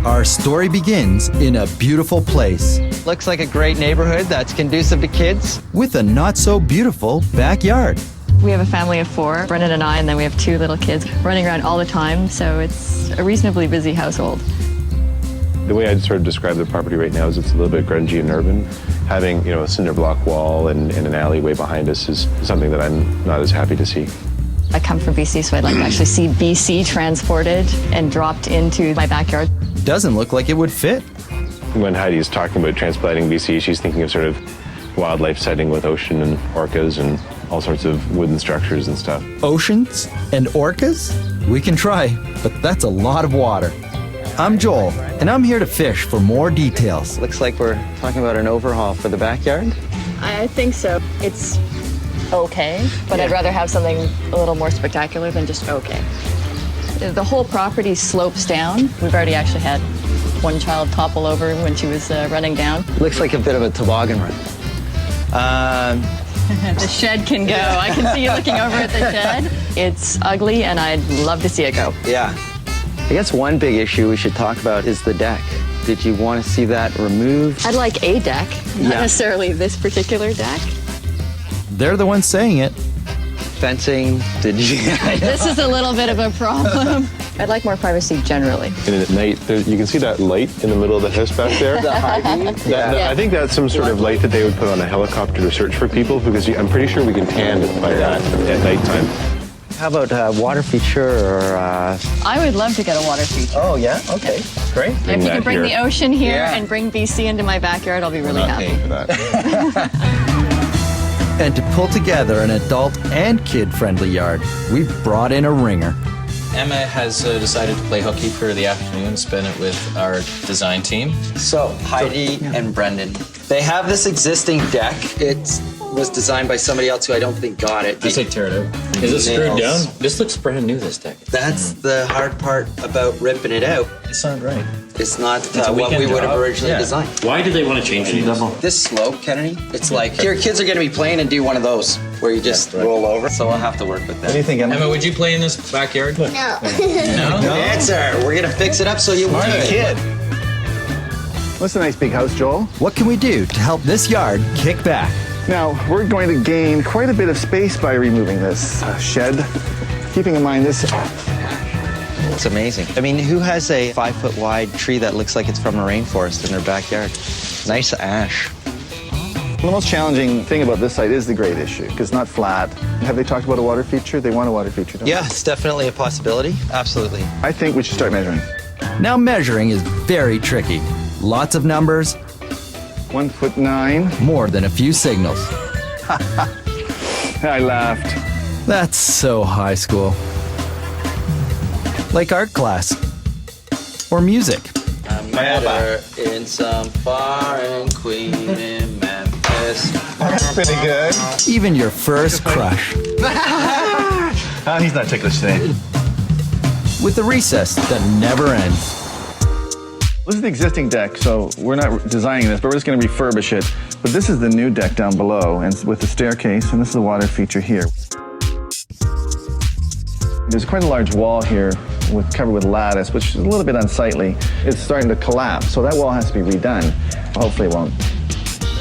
Our story begins in a beautiful place Looks like a great neighborhood that's conducive to kids. with a not-so-beautiful backyard. We have a family of 4, Brendan and I, and then we have 2 little kids running around all the time, so it's a reasonably busy household. The way I'd sort of describe the property right now is it's a little bit grungy and urban. Having, a cinder block wall and an alleyway behind us is something that I'm not as happy to see. I come from BC, so I'd like to actually see BC transported and dropped into my backyard. Doesn't look like it would fit. When Heidi's talking about transplanting BC, she's thinking of sort of wildlife setting with ocean and orcas and all sorts of wooden structures and stuff. Oceans and orcas? We can try, but that's a lot of water. I'm Joel, and I'm here to fish for more details. Looks like we're talking about an overhaul for the backyard. I think so. It's okay, but I'd rather have something a little more spectacular than just okay. The whole property slopes down. We've already actually had one child topple over when she was running down. Looks like a bit of a toboggan run. The shed can go. I can see you looking over at the shed. It's ugly, and I'd love to see it go. Yeah. I guess one big issue we should talk about is the deck. Did you want to see that removed? I'd like a deck, not necessarily this particular deck. They're the ones saying it. Fencing, did you? This is a little bit of a problem. I'd like more privacy generally. And at night, you can see that light in the middle of the house back there. The high beam? I think that's some sort of light that they would put on a helicopter to search for people, because I'm pretty sure we can tan by that at nighttime. How about water feature or... I would love to get a water feature. Oh, yeah? Okay, great. If you that can bring here. the ocean here Yeah. and bring BC into my backyard, I'll be really happy. For that. And to pull together an adult and kid-friendly yard, we've brought in a ringer. Emma has decided to play hooky for the afternoon, spend it with our design team. So, Heidi and Brendan, they have this existing deck. It was designed by somebody else who I don't think got it. I say tear it out. Is it screwed Nails. down? This looks brand new, this deck. That's the hard part about ripping it out. It's not right. It's not a what we weekend would have job. originally Yeah. designed. Why do they want to change these? This slope, Kennedy, it's like your kids are going to be playing and do one of those where you just roll over. So we'll have to work with that. What do you think, Emma? Emma, would you play in this backyard? No. No? Answer. We're going to fix it up so you want it. Kid. What's a nice big house, Joel? What can we do to help this yard kick back? Now, we're going to gain quite a bit of space by removing this shed. Keeping in mind this, It's amazing. I mean, who has a 5-foot wide tree that looks like it's from a rainforest in their backyard? Nice ash. the most challenging thing about this site is the grade issue, because it's not flat. Have they talked about a water feature? They want a water feature, don't Yeah, it's definitely a possibility. Absolutely. they? I think we should start measuring. Now measuring is very tricky. Lots of numbers, 1'9". more than a few signals. I laughed. That's so high school. Like art class. Or music. Met her in some foreign queen in Memphis. That's pretty good. Even your first crush. Oh, he's not ticklish today. With a recess that never ends. This is the existing deck, so we're not designing this, but we're just going to refurbish it. But this is the new deck down below, and with the staircase, and this is the water feature here. There's quite a large wall here covered with lattice, which is a little bit unsightly. It's starting to collapse, so that wall has to be redone. Hopefully it won't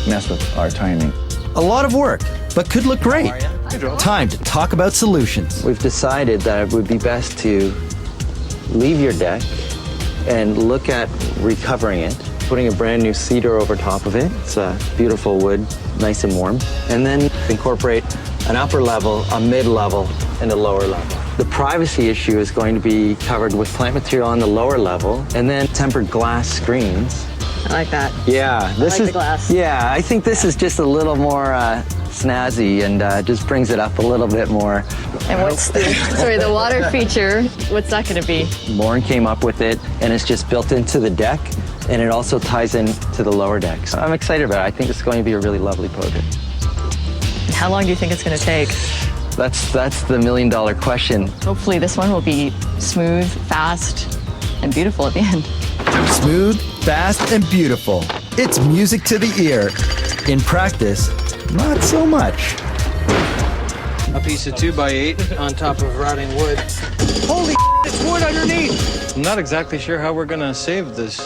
mess with our timing. A lot of work, but could look great. Time to talk about solutions. We've decided that it would be best to leave your deck and look at recovering it, putting a brand new cedar over top of it. It's a beautiful wood, nice and warm. And then incorporate an upper level, a mid-level, and a lower level. The privacy issue is going to be covered with plant material on the lower level, and then tempered glass screens. I like that. Yeah, this like the glass. Yeah, I think this is just a little more snazzy and just brings it up a little bit more. And what's the water feature, what's that going to be? Lauren came up with it, and it's just built into the deck, and it also ties in to the lower deck. So I'm excited about it. I think it's going to be a really lovely project. How long do you think it's going to take? That's the million-dollar question. Hopefully this one will be smooth, fast, and beautiful at the end. Smooth, fast, and beautiful. It's music to the ear. In practice, not so much. A piece of 2x8 on top of rotting wood. Holy it's wood underneath! I'm not exactly sure how we're gonna save this